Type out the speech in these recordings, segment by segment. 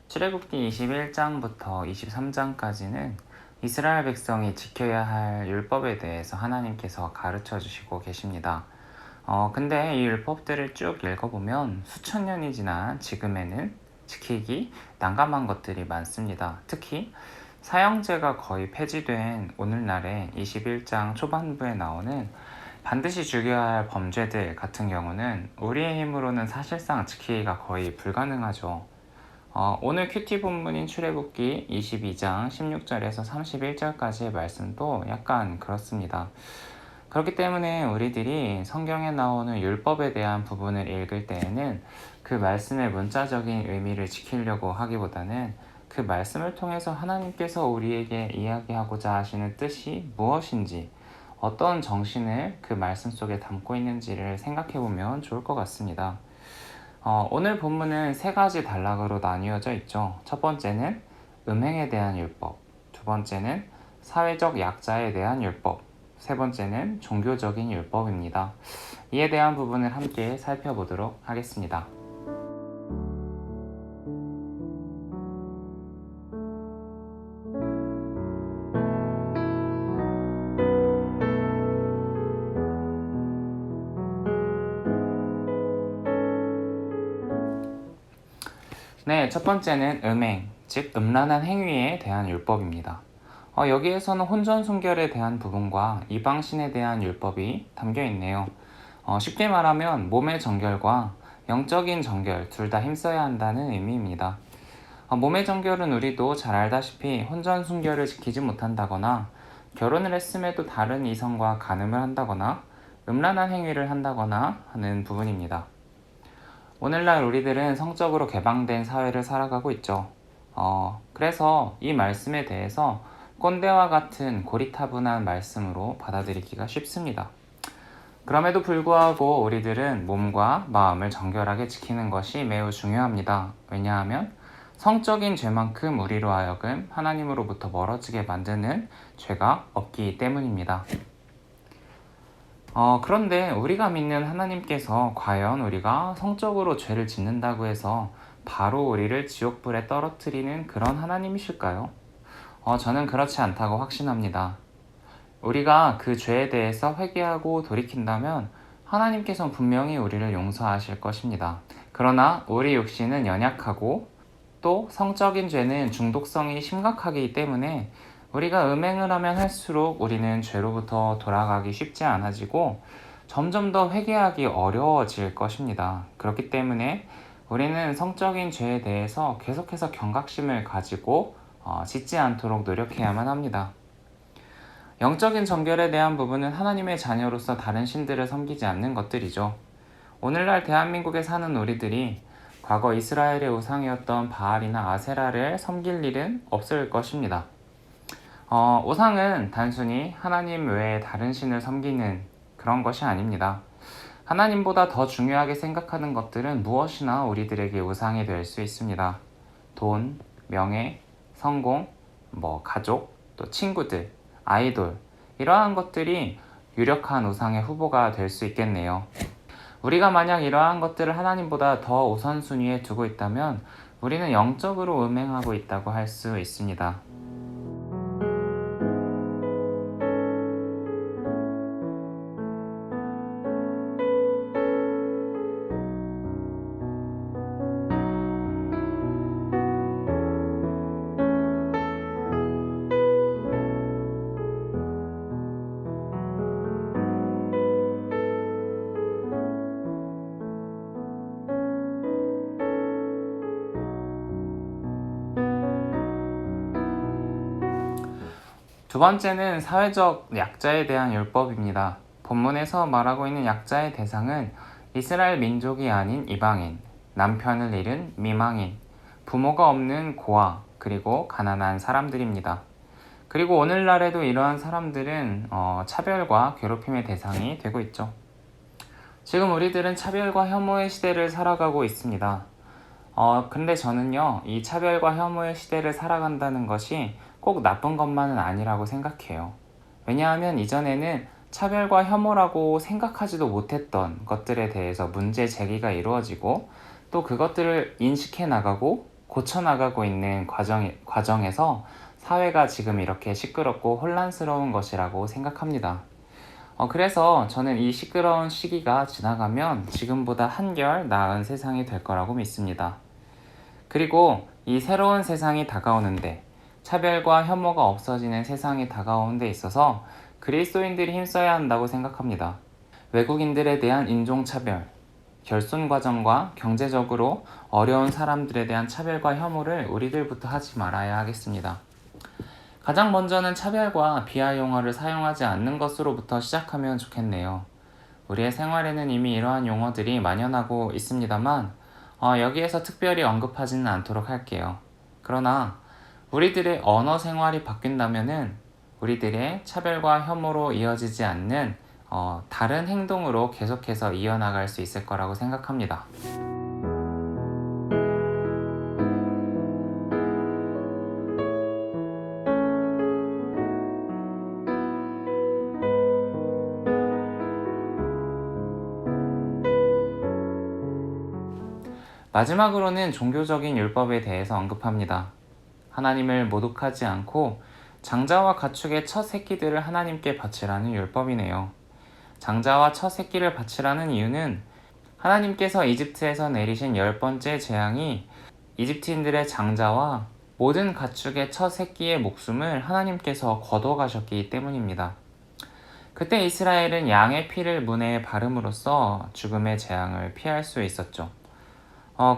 출애굽기 21장부터 23장까지는 이스라엘 백성이 지켜야 할 율법에 대해서 하나님께서 가르쳐 주시고 계십니다. 근데 이 율법들을 쭉 읽어보면 수천 년이 지난 지금에는 지키기 난감한 것들이 많습니다. 특히 사형제가 거의 폐지된 오늘날의 21장 초반부에 나오는 반드시 죽여야 할 범죄들 같은 경우는 우리의 힘으로는 사실상 지키기가 거의 불가능하죠. 오늘 큐티 본문인 출애굽기 22장 16절에서 31절까지의 말씀도 약간 그렇습니다. 그렇기 때문에 우리들이 성경에 나오는 율법에 대한 부분을 읽을 때에는 그 말씀의 문자적인 의미를 지키려고 하기보다는 그 말씀을 통해서 하나님께서 우리에게 이야기하고자 하시는 뜻이 무엇인지, 어떤 정신을 그 말씀 속에 담고 있는지를 생각해 보면 좋을 것 같습니다. 오늘 본문은 세 가지 단락으로 나뉘어져 있죠. 첫 번째는 음행에 대한 율법, 두 번째는 사회적 약자에 대한 율법, 세 번째는 종교적인 율법입니다. 이에 대한 부분을 함께 살펴보도록 하겠습니다. 네, 첫 번째는 음행, 즉 음란한 행위에 대한 율법입니다. 여기에서는 혼전순결에 대한 부분과 이방신에 대한 율법이 담겨 있네요. 쉽게 말하면 몸의 정결과 영적인 정결 둘 다 힘써야 한다는 의미입니다. 몸의 정결은 우리도 잘 알다시피 혼전순결을 지키지 못한다거나 결혼을 했음에도 다른 이성과 간음을 한다거나 음란한 행위를 한다거나 하는 부분입니다. 오늘날 우리들은 성적으로 개방된 사회를 살아가고 있죠. 그래서 이 말씀에 대해서 꼰대와 같은 고리타분한 말씀으로 받아들이기가 쉽습니다. 그럼에도 불구하고 우리들은 몸과 마음을 정결하게 지키는 것이 매우 중요합니다. 왜냐하면 성적인 죄만큼 우리로 하여금 하나님으로부터 멀어지게 만드는 죄가 없기 때문입니다. 그런데 우리가 믿는 하나님께서 과연 우리가 성적으로 죄를 짓는다고 해서 바로 우리를 지옥불에 떨어뜨리는 그런 하나님이실까요? 저는 그렇지 않다고 확신합니다. 우리가 그 죄에 대해서 회개하고 돌이킨다면 하나님께서는 분명히 우리를 용서하실 것입니다. 그러나 우리 육신은 연약하고 또 성적인 죄는 중독성이 심각하기 때문에 우리가 음행을 하면 할수록 우리는 죄로부터 돌아가기 쉽지 않아지고 점점 더 회개하기 어려워질 것입니다. 그렇기 때문에 우리는 성적인 죄에 대해서 계속해서 경각심을 가지고 짓지 않도록 노력해야만 합니다. 영적인 정결에 대한 부분은 하나님의 자녀로서 다른 신들을 섬기지 않는 것들이죠. 오늘날 대한민국에 사는 우리들이 과거 이스라엘의 우상이었던 바알이나 아세라를 섬길 일은 없을 것입니다. 우상은 단순히 하나님 외에 다른 신을 섬기는 그런 것이 아닙니다. 하나님보다 더 중요하게 생각하는 것들은 무엇이나 우리들에게 우상이 될 수 있습니다. 돈, 명예, 성공, 가족, 또 친구들, 아이돌, 이러한 것들이 유력한 우상의 후보가 될 수 있겠네요. 우리가 만약 이러한 것들을 하나님보다 더 우선순위에 두고 있다면 우리는 영적으로 음행하고 있다고 할 수 있습니다. 두 번째는 사회적 약자에 대한 율법입니다. 본문에서 말하고 있는 약자의 대상은 이스라엘 민족이 아닌 이방인, 남편을 잃은 미망인, 부모가 없는 고아, 그리고 가난한 사람들입니다. 그리고 오늘날에도 이러한 사람들은 차별과 괴롭힘의 대상이 되고 있죠. 지금 우리들은 차별과 혐오의 시대를 살아가고 있습니다. 근데 저는요, 이 차별과 혐오의 시대를 살아간다는 것이 꼭 나쁜 것만은 아니라고 생각해요. 왜냐하면 이전에는 차별과 혐오라고 생각하지도 못했던 것들에 대해서 문제 제기가 이루어지고 또 그것들을 인식해 나가고 고쳐나가고 있는 과정에서 사회가 지금 이렇게 시끄럽고 혼란스러운 것이라고 생각합니다. 그래서 저는 이 시끄러운 시기가 지나가면 지금보다 한결 나은 세상이 될 거라고 믿습니다. 그리고 이 새로운 세상이 다가오는데, 차별과 혐오가 없어지는 세상이 다가오는 데 있어서 그리스도인들이 힘써야 한다고 생각합니다. 외국인들에 대한 인종차별, 결손 과정과 경제적으로 어려운 사람들에 대한 차별과 혐오를 우리들부터 하지 말아야 하겠습니다. 가장 먼저는 차별과 비하 용어를 사용하지 않는 것으로부터 시작하면 좋겠네요. 우리의 생활에는 이미 이러한 용어들이 만연하고 있습니다만 여기에서 특별히 언급하지는 않도록 할게요. 그러나 우리들의 언어 생활이 바뀐다면은 우리들의 차별과 혐오로 이어지지 않는 다른 행동으로 계속해서 이어나갈 수 있을 거라고 생각합니다. 마지막으로는 종교적인 율법에 대해서 언급합니다. 하나님을 모독하지 않고 장자와 가축의 첫 새끼들을 하나님께 바치라는 율법이네요. 장자와 첫 새끼를 바치라는 이유는 하나님께서 이집트에서 내리신 10번째 재앙이 이집트인들의 장자와 모든 가축의 첫 새끼의 목숨을 하나님께서 거둬가셨기 때문입니다. 그때 이스라엘은 양의 피를 문에 바름으로써 죽음의 재앙을 피할 수 있었죠.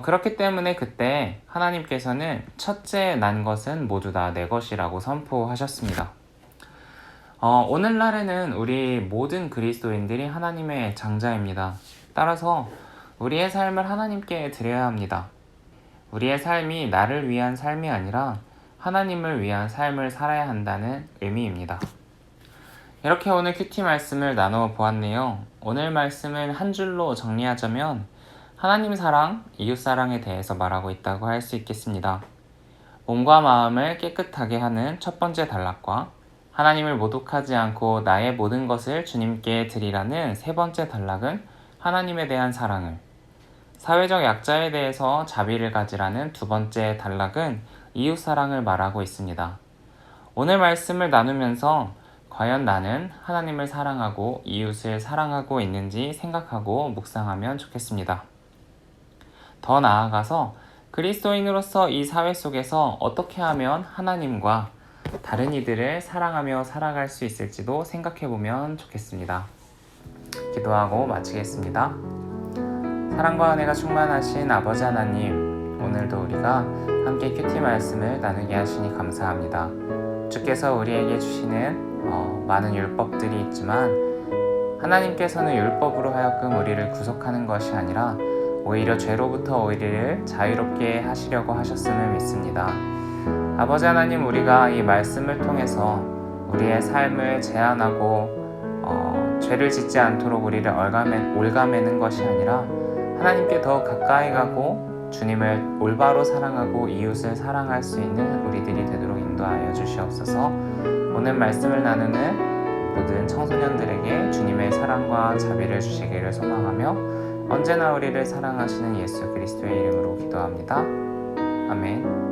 그렇기 때문에 그때 하나님께서는 첫째 난 것은 모두 다 내 것이라고 선포하셨습니다. 오늘날에는 우리 모든 그리스도인들이 하나님의 장자입니다. 따라서 우리의 삶을 하나님께 드려야 합니다. 우리의 삶이 나를 위한 삶이 아니라 하나님을 위한 삶을 살아야 한다는 의미입니다. 이렇게 오늘 큐티 말씀을 나누어 보았네요. 오늘 말씀을 한 줄로 정리하자면 하나님 사랑, 이웃 사랑에 대해서 말하고 있다고 할 수 있겠습니다. 몸과 마음을 깨끗하게 하는 첫 번째 단락과 하나님을 모독하지 않고 나의 모든 것을 주님께 드리라는 세 번째 단락은 하나님에 대한 사랑을, 사회적 약자에 대해서 자비를 가지라는 두 번째 단락은 이웃 사랑을 말하고 있습니다. 오늘 말씀을 나누면서 과연 나는 하나님을 사랑하고 이웃을 사랑하고 있는지 생각하고 묵상하면 좋겠습니다. 더 나아가서 그리스도인으로서 이 사회 속에서 어떻게 하면 하나님과 다른 이들을 사랑하며 살아갈 수 있을지도 생각해보면 좋겠습니다. 기도하고 마치겠습니다. 사랑과 은혜가 충만하신 아버지 하나님, 오늘도 우리가 함께 큐티 말씀을 나누게 하시니 감사합니다. 주께서 우리에게 주시는 많은 율법들이 있지만 하나님께서는 율법으로 하여금 우리를 구속하는 것이 아니라 오히려 죄로부터 우리를 자유롭게 하시려고 하셨음을 믿습니다. 아버지 하나님, 우리가 이 말씀을 통해서 우리의 삶을 제한하고 죄를 짓지 않도록 우리를 올가매는 것이 아니라 하나님께 더 가까이 가고 주님을 올바로 사랑하고 이웃을 사랑할 수 있는 우리들이 되도록 인도하여 주시옵소서. 오늘 말씀을 나누는 모든 청소년들에게 주님의 사랑과 자비를 주시기를 소망하며 언제나 우리를 사랑하시는 예수 그리스도의 이름으로 기도합니다. 아멘.